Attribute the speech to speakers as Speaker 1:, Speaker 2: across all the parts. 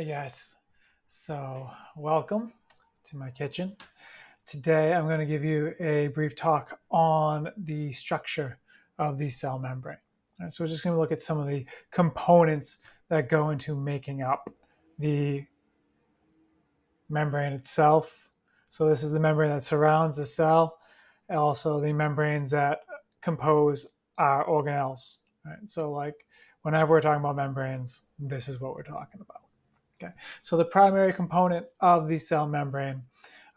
Speaker 1: Hey guys, so welcome to my kitchen. Today I'm going to give you a brief talk on the structure of the cell membrane. All right, so we're just going to look at some of the components that go into making up the membrane itself. So this is the membrane that surrounds the cell, and also the membranes that compose our organelles. Right? So like whenever we're talking about membranes, this is what we're talking about. Okay, so the primary component of the cell membrane,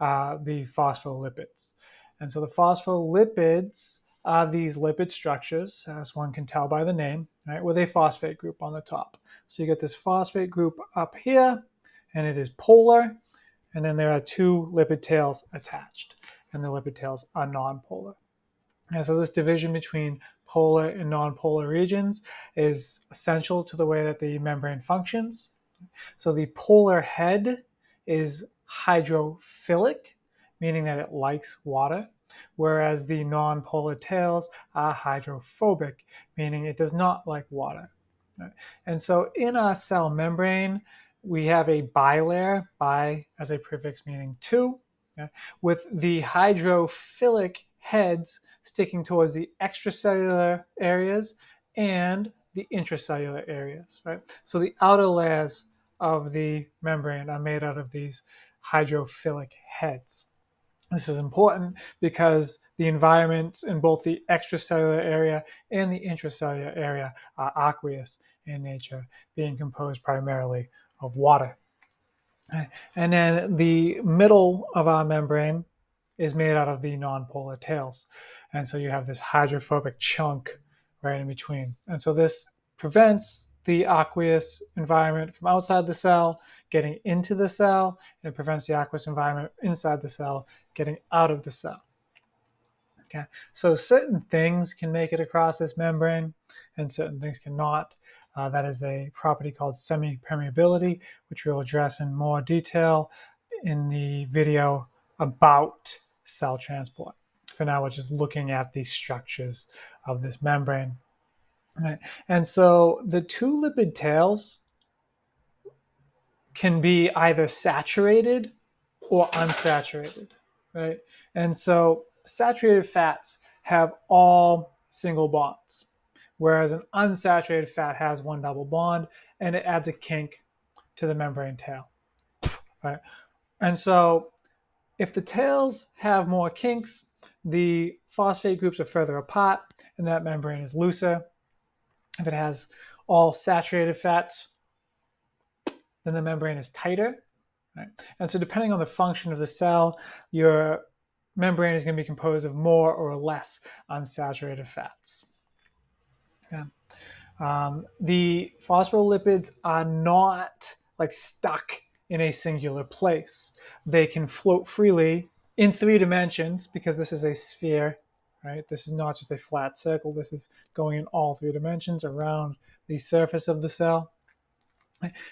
Speaker 1: the phospholipids. And so the phospholipids are these lipid structures, as one can tell by the name, right, with a phosphate group on the top. So you get this phosphate group up here, and it is polar, and then there are two lipid tails attached, and the lipid tails are nonpolar. And so this division between polar and nonpolar regions is essential to the way that the membrane functions. So the polar head is hydrophilic, meaning that it likes water, whereas the nonpolar tails are hydrophobic, meaning it does not like water. And so in our cell membrane, we have a bilayer, bi as a prefix meaning two, with the hydrophilic heads sticking towards the extracellular areas and the intracellular areas, right? So the outer layers of the membrane are made out of these hydrophilic heads. This is important because the environments in both the extracellular area and the intracellular area are aqueous in nature, being composed primarily of water. And then the middle of our membrane is made out of the nonpolar tails. And so you have this hydrophobic chunk right in between. And so this prevents the aqueous environment from outside the cell getting into the cell, and it prevents the aqueous environment inside the cell getting out of the cell. Okay, so certain things can make it across this membrane and certain things cannot. That is a property called semi-permeability, which we'll address in more detail in the video about cell transport. For now, we're just looking at the structures of this membrane. Right. And so the two lipid tails can be either saturated or unsaturated, right? And so saturated fats have all single bonds, whereas an unsaturated fat has one double bond, and it adds a kink to the membrane tail, right? And so if the tails have more kinks, the phosphate groups are further apart, and that membrane is looser. If it has all saturated fats, then the membrane is tighter. Right? And so depending on the function of the cell, your membrane is going to be composed of more or less unsaturated fats. Yeah. The phospholipids are not like stuck in a singular place. They can float freely in three dimensions because this is a sphere, right? This is not just a flat circle. This is going in all three dimensions around the surface of the cell.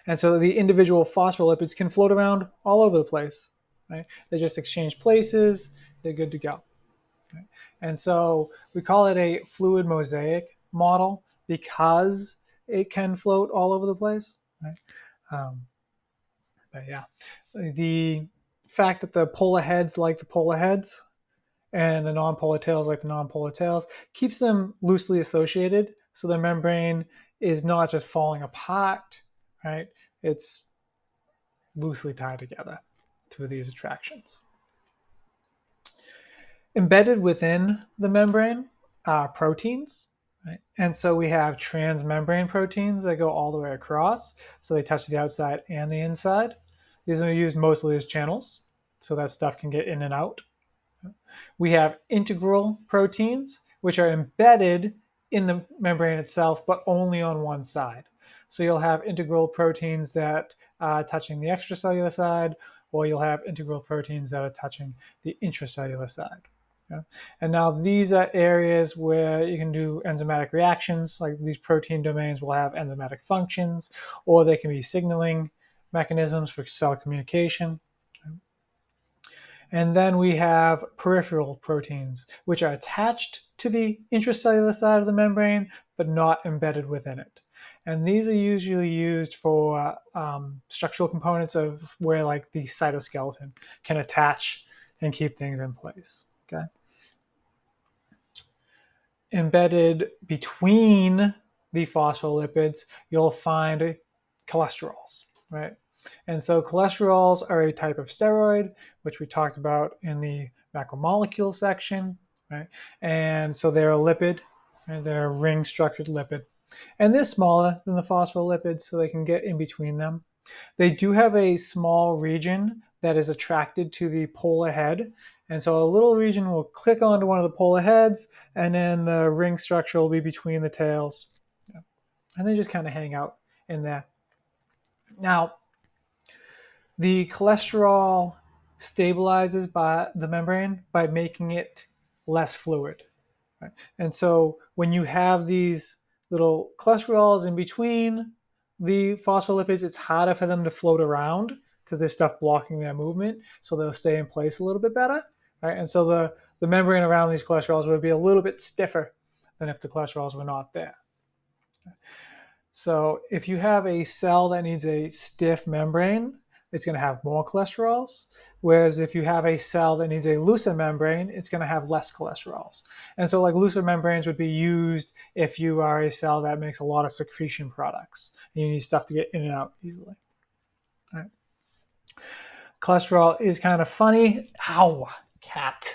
Speaker 1: And so the individual phospholipids can float around all over the place. Right? They just exchange places. They're good to go. Right? And so we call it a fluid mosaic model because it can float all over the place. Right? But yeah, the fact that the polar heads like the polar heads and the non-polar tails like the non-polar tails keeps them loosely associated. So the membrane is not just falling apart, right? It's loosely tied together through these attractions. Embedded within the membrane are proteins, right? And so we have transmembrane proteins that go all the way across, so they touch the outside and the inside. These are used mostly as channels, so that stuff can get in and out. We have integral proteins, which are embedded in the membrane itself, but only on one side. So you'll have integral proteins that are touching the extracellular side, or you'll have integral proteins that are touching the intracellular side. Okay? And now these are areas where you can do enzymatic reactions, like these protein domains will have enzymatic functions, or they can be signaling mechanisms for cell communication. And then we have peripheral proteins, which are attached to the intracellular side of the membrane, but not embedded within it. And these are usually used for structural components of where like the cytoskeleton can attach and keep things in place. Okay. Embedded between the phospholipids, you'll find cholesterols, right? And so cholesterols are a type of steroid, which we talked about in the macromolecule section, right? And so they're a lipid, right? They're a ring-structured lipid. And they're smaller than the phospholipids, so they can get in between them. They do have a small region that is attracted to the polar head. And so a little region will click onto one of the polar heads, and then the ring structure will be between the tails. And they just kind of hang out in there. Now, the cholesterol stabilizes by the membrane by making it less fluid. Right? And so when you have these little cholesterols in between the phospholipids, it's harder for them to float around because there's stuff blocking their movement. So they'll stay in place a little bit better. Right? And so the membrane around these cholesterols would be a little bit stiffer than if the cholesterols were not there. So if you have a cell that needs a stiff membrane, it's going to have more cholesterols. Whereas if you have a cell that needs a looser membrane, it's going to have less cholesterols. And so like looser membranes would be used if you are a cell that makes a lot of secretion products and you need stuff to get in and out easily. All right. Cholesterol is kind of funny. Ow, cat.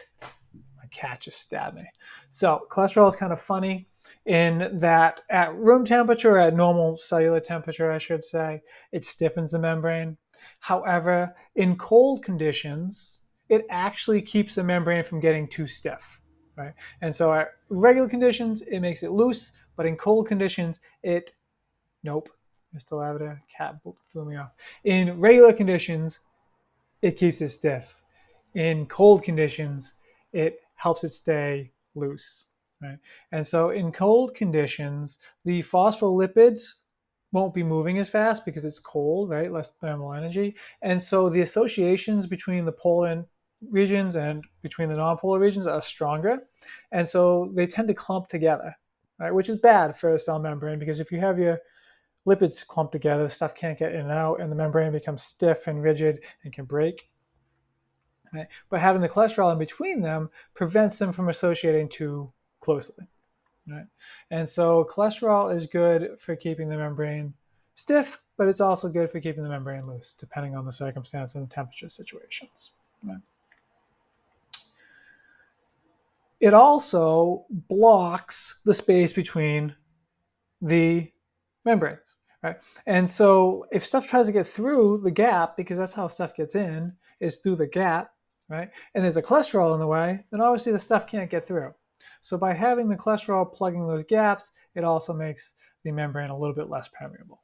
Speaker 1: My cat just stabbed me. So cholesterol is kind of funny in that at room temperature, at normal cellular temperature, I should say, it stiffens the membrane. However, in cold conditions, it actually keeps the membrane from getting too stiff, right? And so at regular conditions, it makes it loose, but in cold conditions, nope, I still have it. A cat flew me off. In regular conditions, it keeps it stiff. In cold conditions, it helps it stay loose. Right? And so in cold conditions, the phospholipids won't be moving as fast because it's cold, right? Less thermal energy. And so the associations between the polar regions and between the non-polar regions are stronger. And so they tend to clump together, right? Which is bad for a cell membrane because if you have your lipids clumped together, stuff can't get in and out, and the membrane becomes stiff and rigid and can break. Right? But having the cholesterol in between them prevents them from associating too closely. Right? And so cholesterol is good for keeping the membrane stiff, but it's also good for keeping the membrane loose, depending on the circumstance and the temperature situations. Right? It also blocks the space between the membranes. Right? And so if stuff tries to get through the gap, because that's how stuff gets in, is through the gap, right? And there's a cholesterol in the way, then obviously the stuff can't get through. So by having the cholesterol plugging those gaps, it also makes the membrane a little bit less permeable.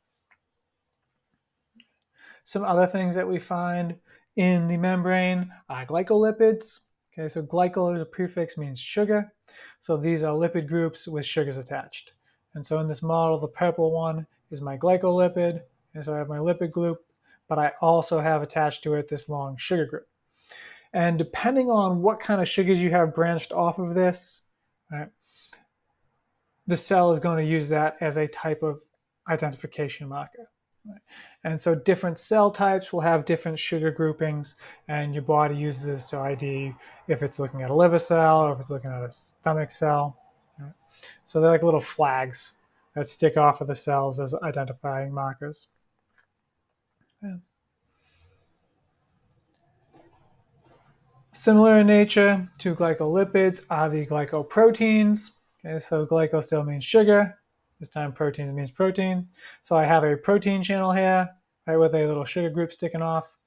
Speaker 1: Some other things that we find in the membrane are glycolipids. Okay, so glycol as a prefix means sugar. So these are lipid groups with sugars attached. And so in this model, the purple one is my glycolipid. And so I have my lipid group, but I also have attached to it this long sugar group. And depending on what kind of sugars you have branched off of this, right, the cell is going to use that as a type of identification marker. Right? And so different cell types will have different sugar groupings, and your body uses this to ID if it's looking at a liver cell or if it's looking at a stomach cell. Right? So they're like little flags that stick off of the cells as identifying markers. Yeah. Similar in nature to glycolipids are the glycoproteins. Okay, so glyco still means sugar. This time protein means protein. So I have a protein channel here, right, with a little sugar group sticking off.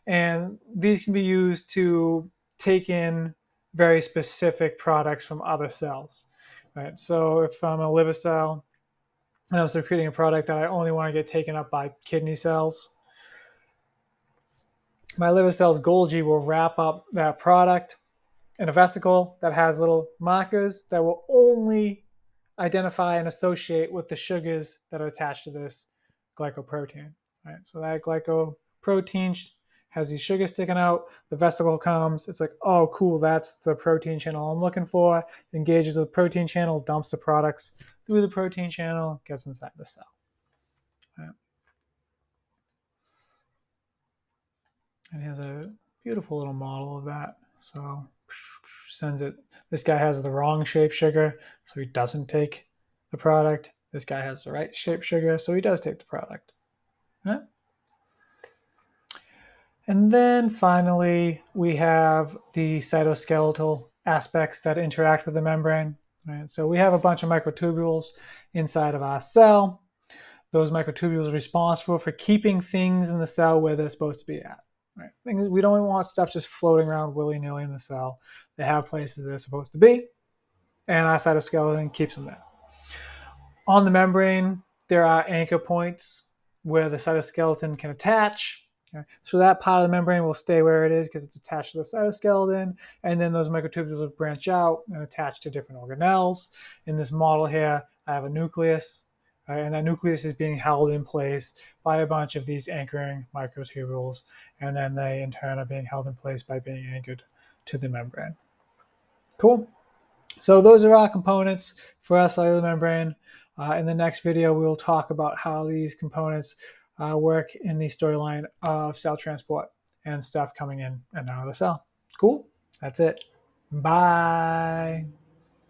Speaker 1: And these can be used to take in very specific products from other cells. Right? So if I'm a liver cell and I'm secreting a product that I only want to get taken up by kidney cells, my liver cell's Golgi will wrap up that product in a vesicle that has little markers that will only identify and associate with the sugars that are attached to this glycoprotein. Right? So that glycoprotein has these sugars sticking out. The vesicle comes. It's like, oh, cool, that's the protein channel I'm looking for. It engages with the protein channel, dumps the products through the protein channel, gets inside the cell. And here's a beautiful little model of that. So sends it. This guy has the wrong shape sugar, so he doesn't take the product. This guy has the right shape sugar, so he does take the product. Right? And then finally, we have the cytoskeletal aspects that interact with the membrane. Right? So we have a bunch of microtubules inside of our cell. Those microtubules are responsible for keeping things in the cell where they're supposed to be at. Right? Things, we don't want stuff just floating around willy-nilly in the cell. They have places they're supposed to be, and our cytoskeleton keeps them there. On the membrane, there are anchor points where the cytoskeleton can attach. Okay? So that part of the membrane will stay where it is because it's attached to the cytoskeleton, and then those microtubules will branch out and attach to different organelles. In this model here, I have a nucleus, and that nucleus is being held in place by a bunch of these anchoring microtubules, and then they in turn are being held in place by being anchored to the membrane. Cool. So those are our components for our cellular membrane. In the next video, we will talk about how these components work in the storyline of cell transport and stuff coming in and out of the cell. Cool. That's it. Bye.